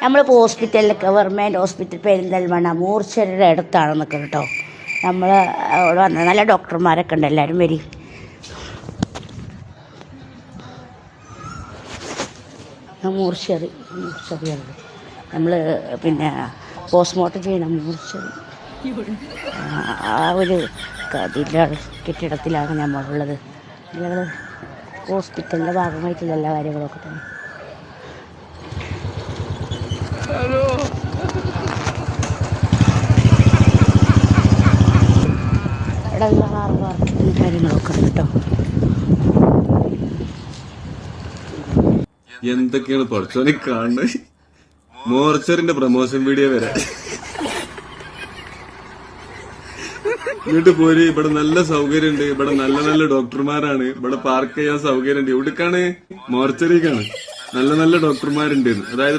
നമ്മളിപ്പോൾ ഹോസ്പിറ്റലിൽ government hospital Perinthalmanna മൂർച്ചയുടെ അടുത്താണ് നിൽക്കുന്നത് കേട്ടോ. നമ്മൾ അവിടെ വന്ന നല്ല ഡോക്ടർമാരൊക്കെ ഉണ്ട്, എല്ലാവരും വരും. മൂർച്ചറിയാണ് നമ്മൾ പിന്നെ പോസ്റ്റ്മോർട്ടം ചെയ്യണം. മൂർച്ചറി ആ ഒരു ഇതിലാണ്, കെട്ടിടത്തിലാണ് നമ്മളുള്ളത്. ഞങ്ങൾ ഹോസ്പിറ്റലിൻ്റെ ഭാഗമായിട്ടുള്ള എല്ലാ കാര്യങ്ങളൊക്കെ തന്നെ. ഇവിടെ വർക്കും കാര്യങ്ങളൊക്കെ ഉണ്ട് കേട്ടോ. എന്തൊക്കെയാണ് പഠിച്ചോനെ കാണുന്നത്. മോർച്ചറിന്റെ പ്രമോഷൻ വീഡിയോ വരെ വീട്ടിൽ പോയി. ഇവിടെ നല്ല സൗകര്യമുണ്ട്, ഇവിടെ നല്ല നല്ല ഡോക്ടർമാരാണ്, ഇവിടെ പാർക്ക് ചെയ്യാൻ സൗകര്യമുണ്ട്. എവിടേക്കാണ്? മോർച്ചറിക്കാണ്. നല്ല നല്ല ഡോക്ടർമാരുണ്ട്. അതായത്